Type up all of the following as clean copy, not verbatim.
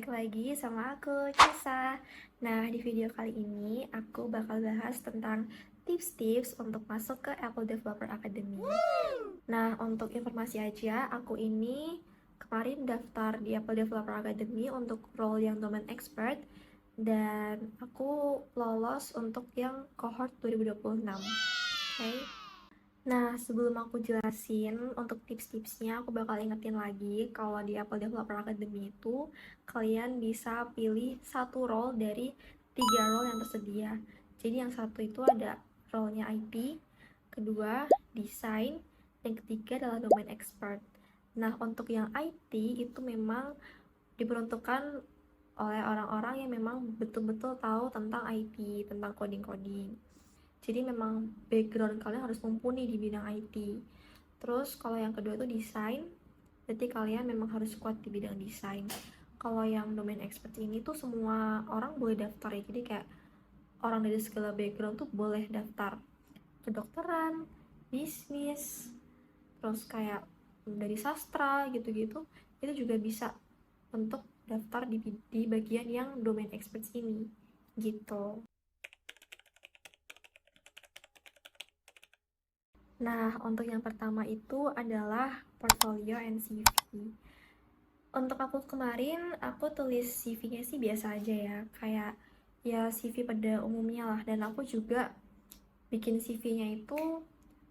balik lagi sama aku, Cesa. Nah, di video kali ini aku bakal bahas tentang tips-tips untuk masuk ke Apple Developer Academy. Nah, untuk informasi aja, aku ini kemarin daftar di Apple Developer Academy untuk role yang domain expert, dan aku lolos untuk yang cohort 2026. Oke. Nah, sebelum aku jelasin untuk tips-tipsnya, aku bakal ingetin lagi kalau di Apple Developer Academy itu kalian bisa pilih satu role dari 3 role yang tersedia. Jadi yang satu itu ada role-nya IT, kedua desain, dan ketiga adalah domain expert. Nah, untuk yang IT itu memang diperuntukkan oleh orang-orang yang memang betul-betul tahu tentang IT, tentang coding-coding. Jadi memang background kalian harus mumpuni di bidang IT. Terus kalau yang kedua itu desain, berarti kalian memang harus kuat di bidang desain. Kalau yang domain expert ini tuh semua orang boleh daftar ya, jadi kayak orang dari segala background tuh boleh daftar. Kedokteran, bisnis, terus kayak dari sastra gitu-gitu, itu juga bisa untuk daftar di bagian yang domain expert ini gitu. Nah, untuk yang pertama itu adalah portfolio and CV. Untuk aku kemarin, aku tulis CV-nya sih biasa aja ya, kayak ya CV pada umumnya lah. Dan aku juga bikin CV-nya itu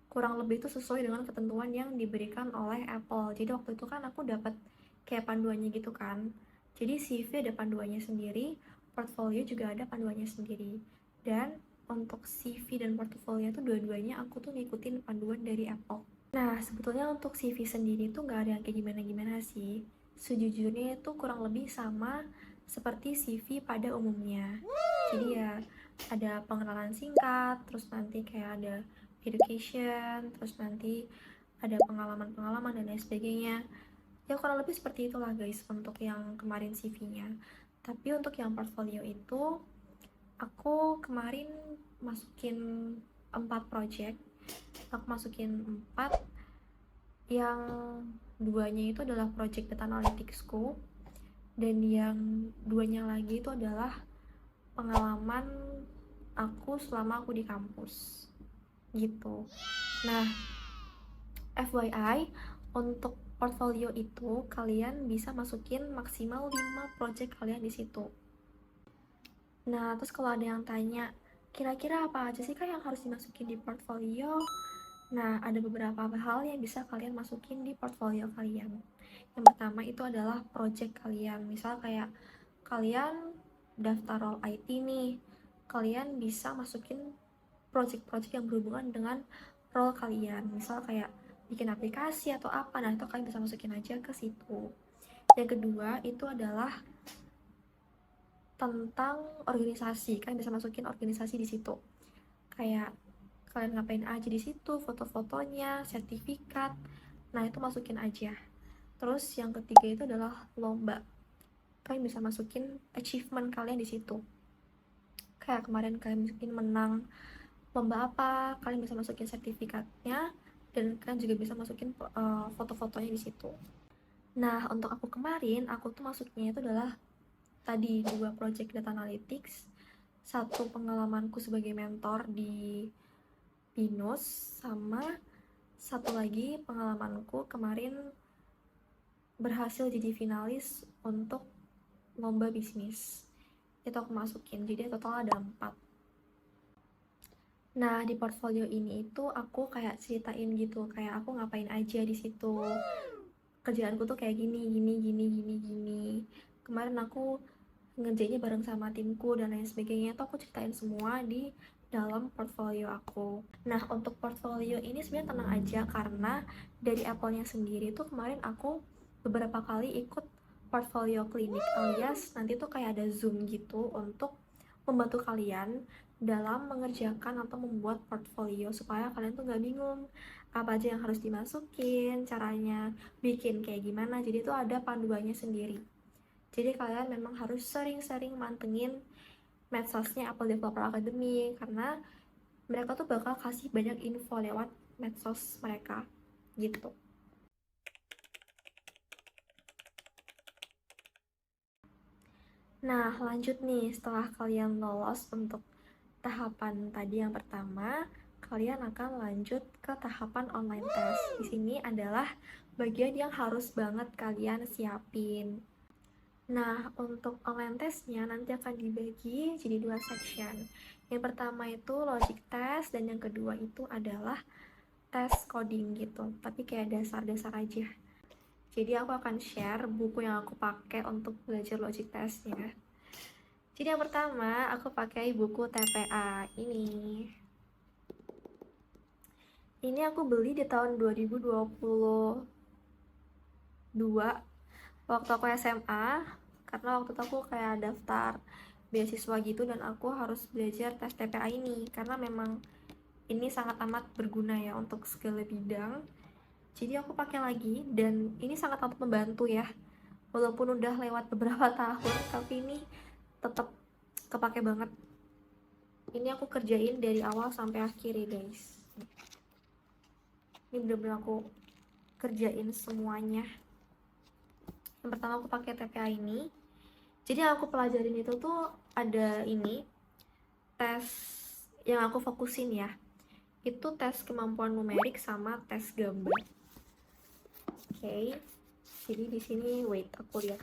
kurang lebih itu sesuai dengan ketentuan yang diberikan oleh Apple. Jadi waktu itu kan aku dapat kayak panduannya gitu kan. Jadi CV ada panduannya sendiri, portfolio juga ada panduannya sendiri. Dan untuk CV dan portfolio tuh dua-duanya aku tuh ngikutin panduan dari Apple. Nah, sebetulnya untuk CV sendiri tuh nggak ada yang kayak gimana-gimana sih. Sejujurnya itu kurang lebih sama seperti CV pada umumnya. Jadi ya ada pengenalan singkat, terus nanti kayak ada education, terus nanti ada pengalaman-pengalaman dan lain sebagainya. Ya kurang lebih seperti itulah guys untuk yang kemarin CV-nya. Tapi untuk yang portfolio itu aku kemarin masukin 4 project. Aku masukin 4, yang duanya itu adalah project data analyticsku, dan yang duanya lagi itu adalah pengalaman aku selama aku di kampus gitu. Nah, FYI, untuk portfolio itu kalian bisa masukin maksimal 5 project kalian di situ. Nah, terus kalau ada yang tanya, kira-kira apa aja sih kak yang harus dimasukin di portfolio? Nah, ada beberapa hal yang bisa kalian masukin di portfolio kalian. Yang pertama itu adalah project kalian. Misal kayak kalian daftar role IT nih, kalian bisa masukin project-project yang berhubungan dengan role kalian. Misal kayak bikin aplikasi atau apa, nah itu kalian bisa masukin aja ke situ. Yang kedua itu adalah tentang organisasi. Kalian bisa masukin organisasi di situ. Kayak kalian ngapain aja di situ, foto-fotonya, sertifikat. Nah, itu masukin aja. Terus yang ketiga itu adalah lomba. Kalian bisa masukin achievement kalian di situ. Kayak kemarin kalian masukin menang lomba apa, kalian bisa masukin sertifikatnya, dan kalian juga bisa masukin foto-fotonya di situ. Nah, untuk aku kemarin, aku tuh masuknya itu adalah tadi 2 project data analytics, 1 pengalamanku sebagai mentor di BINUS, sama 1 lagi pengalamanku kemarin berhasil jadi finalis untuk lomba bisnis. Itu aku masukin, jadi total ada 4. Nah, di portfolio ini itu aku kayak ceritain gitu, kayak aku ngapain aja di situ. Kerjaanku tuh kayak gini, gini, gini, gini, gini. Kemarin aku ngerjainnya bareng sama timku dan lain sebagainya, tuh aku ceritain semua di dalam portfolio aku. Nah, untuk portfolio ini sebenarnya tenang aja, karena dari Apple-nya sendiri tuh kemarin aku beberapa kali ikut portfolio klinik, alias nanti tuh kayak ada Zoom gitu untuk membantu kalian dalam mengerjakan atau membuat portfolio, supaya kalian tuh gak bingung apa aja yang harus dimasukin, caranya bikin kayak gimana. Jadi tuh ada panduannya sendiri. Jadi kalian memang harus sering-sering mantengin medsosnya Apple Developer Academy, karena mereka tuh bakal kasih banyak info lewat medsos mereka gitu. Nah, lanjut nih, setelah kalian lolos untuk tahapan tadi yang pertama, kalian akan lanjut ke tahapan online test. Di sini adalah bagian yang harus banget kalian siapin. Nah, untuk online testnya nanti akan dibagi jadi 2 section. Yang pertama itu logic test, dan yang kedua itu adalah tes coding gitu. Tapi kayak dasar-dasar aja. Jadi aku akan share buku yang aku pakai untuk belajar logic testnya. Jadi yang pertama aku pakai buku TPA ini. Ini aku beli di tahun 2022 waktu aku SMA, karena waktu itu aku kayak daftar beasiswa gitu dan aku harus belajar tes TPA ini karena memang ini sangat amat berguna ya untuk segala bidang. Jadi aku pakai lagi dan ini sangat amat membantu ya. Walaupun udah lewat beberapa tahun tapi ini tetap kepake banget. Ini aku kerjain dari awal sampai akhir ya guys. Ini bener-bener aku kerjain semuanya. Yang pertama aku pakai TPA ini. Jadi yang aku pelajarin itu tuh ada ini tes yang aku fokusin ya. Itu tes kemampuan numerik sama tes gambar. Oke. Jadi di sini wait aku lihat.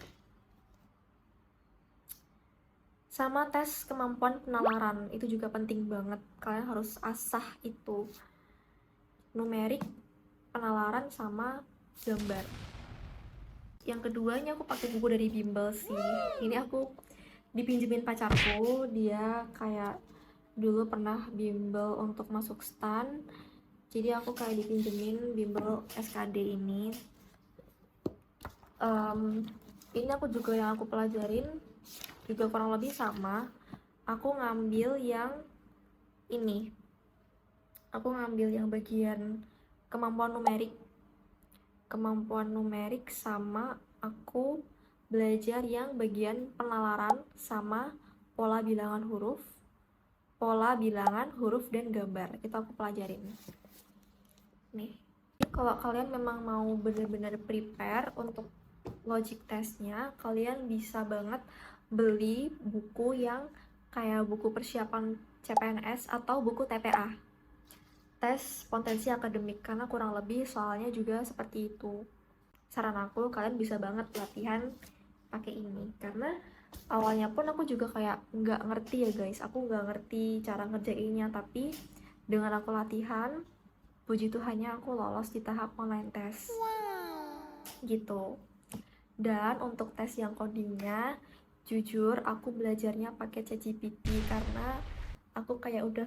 Sama tes kemampuan penalaran itu juga penting banget. Kalian harus asah itu. Numerik, penalaran sama gambar. Yang keduanya aku pakai buku dari bimbel sih. Ini aku dipinjemin pacarku, dia kayak dulu pernah bimbel untuk masuk stan, jadi aku kayak dipinjemin bimbel SKD ini. Ini aku juga yang aku pelajarin juga kurang lebih sama. Aku ngambil yang ini, aku ngambil yang bagian kemampuan numerik sama aku belajar yang bagian penalaran sama pola bilangan huruf dan gambar. Itu aku pelajarin nih. Kalau kalian memang mau bener-bener prepare untuk logic testnya, kalian bisa banget beli buku yang kayak buku persiapan CPNS atau buku TPA, tes potensi akademik, karena kurang lebih soalnya juga seperti itu. Saran aku, kalian bisa banget latihan pakai ini, karena awalnya pun aku juga kayak nggak ngerti ya guys, aku nggak ngerti cara ngerjainnya, tapi dengan aku latihan, puji Tuhannya aku lolos di tahap online test. Gitu. Dan untuk tes yang codingnya, jujur aku belajarnya pakai ChatGPT karena aku kayak udah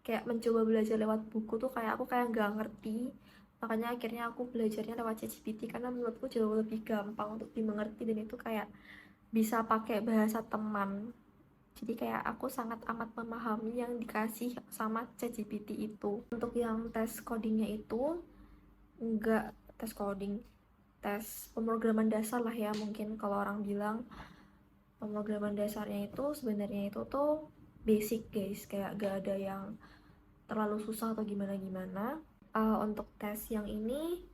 kayak mencoba belajar lewat buku tuh kayak aku kayak nggak ngerti. Makanya akhirnya aku belajarnya lewat ChatGPT karena menurutku jauh lebih gampang untuk dimengerti dan itu kayak bisa pakai bahasa teman. Jadi kayak aku sangat amat memahami yang dikasih sama ChatGPT itu. Untuk yang tes codingnya itu enggak tes coding, tes pemrograman dasar lah ya, mungkin kalau orang bilang. Pemrograman dasarnya itu sebenarnya itu tuh basic guys, kayak gak ada yang terlalu susah atau gimana-gimana. Untuk tes yang ini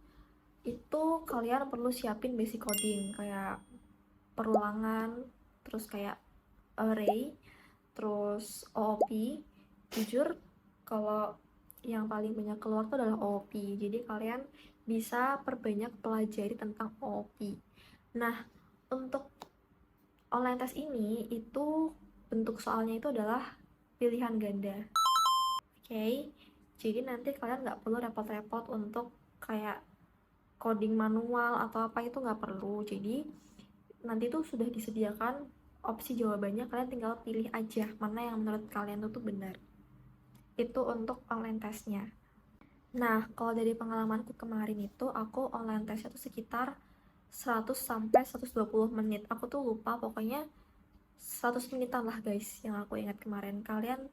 itu kalian perlu siapin basic coding kayak perulangan, terus kayak array, terus OOP. Jujur kalau yang paling banyak keluar tuh adalah OOP, jadi kalian bisa perbanyak pelajari tentang OOP. Nah, untuk online test ini itu bentuk soalnya itu adalah pilihan ganda. Oke, jadi nanti kalian nggak perlu repot-repot untuk kayak coding manual atau apa, itu nggak perlu. Jadi nanti tuh sudah disediakan opsi jawabannya, kalian tinggal pilih aja mana yang menurut kalian tuh benar. Itu untuk online testnya. Nah, kalau dari pengalamanku kemarin itu aku online testnya tuh sekitar 100 sampai 120 menit. Aku tuh lupa, pokoknya 100 menitan lah guys yang aku ingat kemarin. Kalian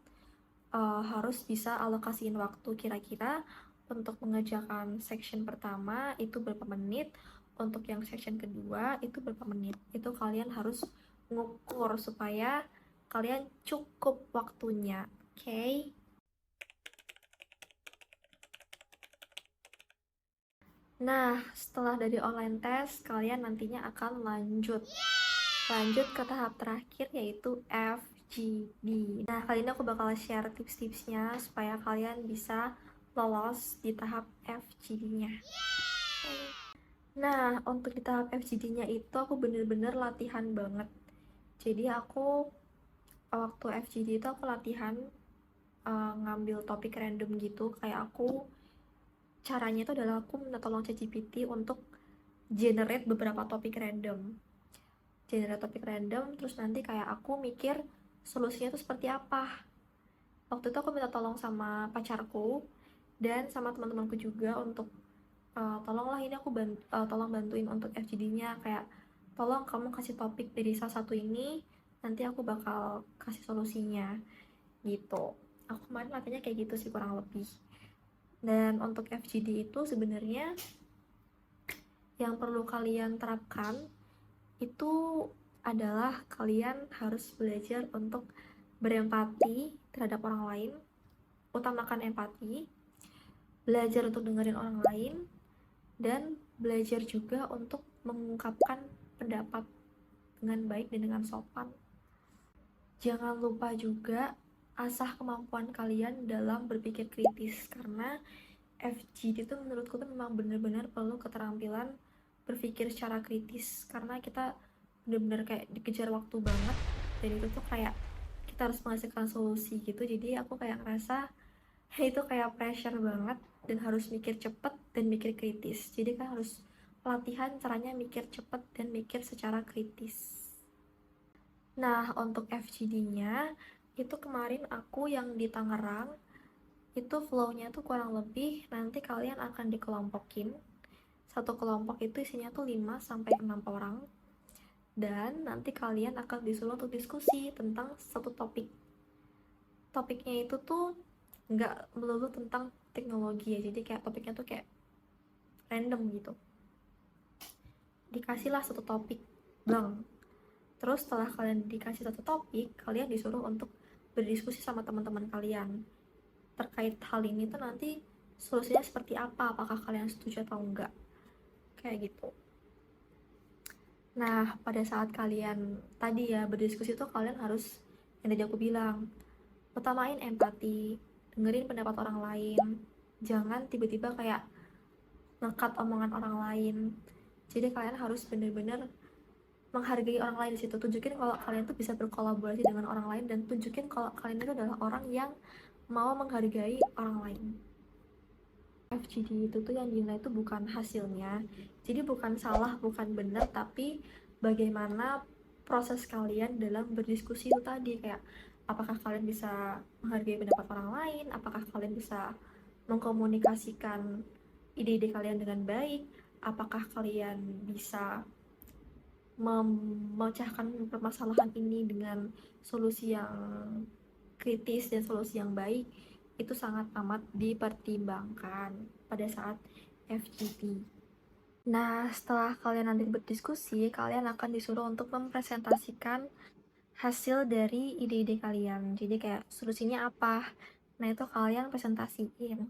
harus bisa alokasiin waktu kira-kira untuk mengerjakan section pertama itu berapa menit, untuk yang section kedua itu berapa menit. Itu kalian harus ngukur supaya kalian cukup waktunya. Oke. Nah, setelah dari online test, kalian nantinya akan lanjut Lanjut ke tahap terakhir yaitu FGD. Nah, kali ini aku bakal share tips-tipsnya supaya kalian bisa lolos di tahap FGD-nya. Nah, untuk di tahap FGD-nya itu aku bener-bener latihan banget. Jadi aku waktu FGD itu aku latihan ngambil topik random gitu. Kayak aku caranya itu adalah aku minta tolong ChatGPT untuk generate beberapa topik random. Generate topik random, terus nanti kayak aku mikir solusinya itu seperti apa. Waktu itu aku minta tolong sama pacarku dan sama teman-temanku juga untuk tolonglah ini aku tolong bantuin untuk FGD-nya, kayak tolong kamu kasih topik dari salah satu ini, nanti aku bakal kasih solusinya gitu. Aku kemarin latihannya kayak gitu sih kurang lebih. Dan untuk FGD itu sebenarnya yang perlu kalian terapkan itu adalah kalian harus belajar untuk berempati terhadap orang lain, utamakan empati, belajar untuk dengerin orang lain, dan belajar juga untuk mengungkapkan pendapat dengan baik dan dengan sopan. Jangan lupa juga asah kemampuan kalian dalam berpikir kritis, karena FGD itu menurutku tuh memang benar-benar perlu keterampilan berpikir secara kritis, karena kita benar-benar kayak dikejar waktu banget, dan itu tuh kayak kita harus menghasilkan solusi gitu. Jadi aku kayak ngerasa itu kayak pressure banget dan harus mikir cepet dan mikir kritis. Jadi kan harus latihan caranya mikir cepet dan mikir secara kritis. Nah, untuk FGD-nya itu kemarin aku yang di Tangerang itu flow-nya tuh kurang lebih nanti kalian akan dikelompokin. Satu kelompok itu isinya tuh 5-6 orang, dan nanti kalian akan disuruh untuk diskusi tentang satu topik. Topiknya itu tuh nggak melulu tentang teknologi ya, jadi kayak topiknya tuh kayak random gitu. Dikasihlah satu topik, bang. Terus setelah kalian dikasih satu topik, kalian disuruh untuk berdiskusi sama teman-teman kalian terkait hal ini tuh nanti solusinya seperti apa, apakah kalian setuju atau enggak, kayak gitu. Nah, pada saat kalian tadi ya berdiskusi tuh kalian harus, yang tadi aku bilang, utamain empati, dengerin pendapat orang lain, jangan tiba-tiba kayak ngekat omongan orang lain. Jadi kalian harus bener-bener menghargai orang lain di situ. Tunjukin kalau kalian tuh bisa berkolaborasi dengan orang lain, dan tunjukin kalau kalian itu adalah orang yang mau menghargai orang lain. FGD itu tuh yang dinilai itu bukan hasilnya, jadi bukan salah, bukan benar, tapi bagaimana proses kalian dalam berdiskusi itu tadi, kayak apakah kalian bisa menghargai pendapat orang lain, apakah kalian bisa mengkomunikasikan ide-ide kalian dengan baik, apakah kalian bisa memecahkan permasalahan ini dengan solusi yang kritis dan solusi yang baik. Itu sangat amat dipertimbangkan pada saat FGD. Nah, setelah kalian nanti berdiskusi, kalian akan disuruh untuk mempresentasikan hasil dari ide-ide kalian. Jadi kayak solusinya apa? Nah, itu kalian presentasiin.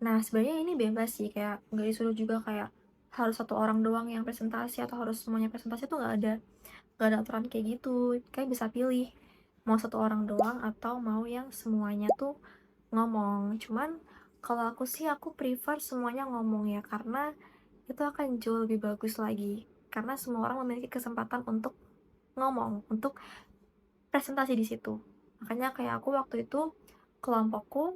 Nah, sebenarnya ini bebas sih, kayak nggak disuruh juga kayak harus satu orang doang yang presentasi atau harus semuanya presentasi, tuh nggak ada aturan kayak gitu. Kayak bisa pilih mau satu orang doang atau mau yang semuanya tuh ngomong. Cuman kalau aku sih aku prefer semuanya ngomong ya, karena itu akan jauh lebih bagus lagi, karena semua orang memiliki kesempatan untuk ngomong, untuk presentasi di situ. Makanya kayak aku waktu itu kelompokku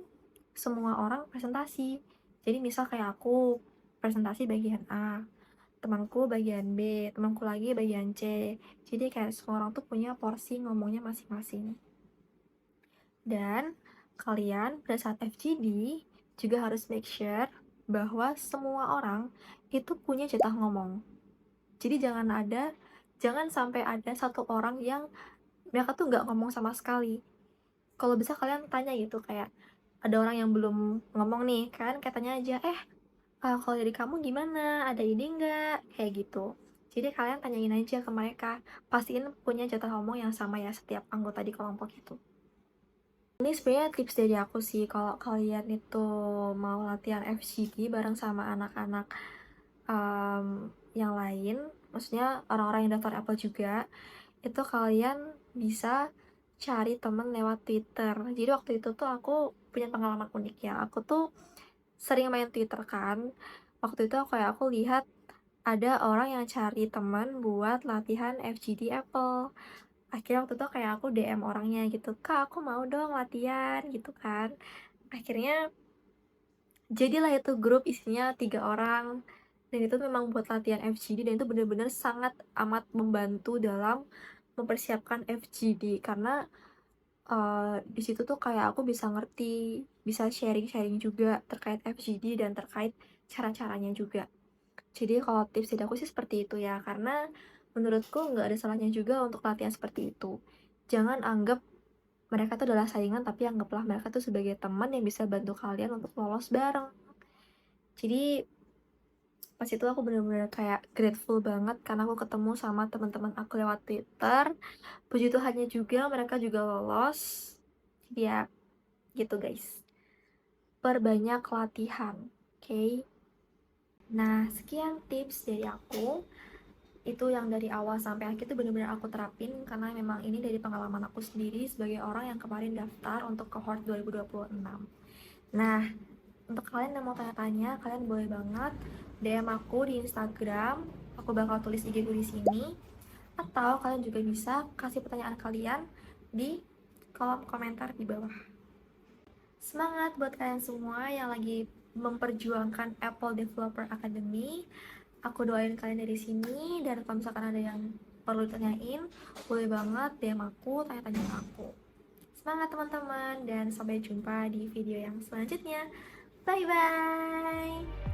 semua orang presentasi. Jadi misal kayak aku presentasi bagian A, temanku bagian B, temanku lagi bagian C. Jadi kayak semua orang tuh punya porsi ngomongnya masing-masing. Dan kalian pada saat FGD juga harus make sure bahwa semua orang itu punya jatah ngomong. Jadi jangan sampai ada satu orang yang mereka tuh nggak ngomong sama sekali. Kalau bisa kalian tanya gitu, kayak ada orang yang belum ngomong nih, kan katanya aja, kalau dari kamu gimana? Ada ide nggak? Kayak gitu. Jadi kalian tanyain aja ke mereka, pastiin punya jatah ngomong yang sama ya setiap anggota di kelompok itu. Ini sebenarnya tips dari aku sih, kalau kalian itu mau latihan FGD bareng sama anak-anak yang lain, maksudnya orang-orang yang daftar Apple juga, itu kalian bisa cari temen lewat Twitter. Jadi waktu itu tuh aku punya pengalaman unik ya. Aku tuh sering main Twitter kan. Waktu itu aku lihat ada orang yang cari teman buat latihan FGD Apple. Akhirnya waktu itu aku DM orangnya gitu, "Kak, aku mau dong latihan," gitu kan. Akhirnya jadilah itu grup isinya 3 orang, dan itu memang buat latihan FGD, dan itu bener-bener sangat amat membantu dalam mempersiapkan FGD karena di situ tuh aku bisa ngerti, bisa sharing-sharing juga terkait FGD dan terkait cara-caranya juga. Jadi kalau tips dari aku sih seperti itu ya, karena menurutku nggak ada salahnya juga untuk latihan seperti itu. Jangan anggap mereka tuh adalah saingan, tapi anggaplah mereka tuh sebagai teman yang bisa bantu kalian untuk lolos bareng. Jadi pas itu aku bener-bener kayak grateful banget karena aku ketemu sama teman-teman aku lewat Twitter. Puji Tuhannya juga mereka juga lolos. Jadi ya gitu guys. Perbanyak latihan, oke? Okay? Nah, sekian tips dari aku. Itu yang dari awal sampai akhir itu benar-benar aku terapin karena memang ini dari pengalaman aku sendiri sebagai orang yang kemarin daftar untuk cohort 2026. Nah, untuk kalian yang mau tanya-tanya, kalian boleh banget DM aku di Instagram. Aku bakal tulis IG gue di sini. Atau kalian juga bisa kasih pertanyaan kalian di kolom komentar di bawah. Semangat buat kalian semua yang lagi memperjuangkan Apple Developer Academy. Aku doain kalian dari sini, dan kalau misalkan ada yang perlu ditanyain, boleh banget DM aku, tanya-tanya aku. Semangat teman-teman, dan sampai jumpa di video yang selanjutnya. Bye-bye!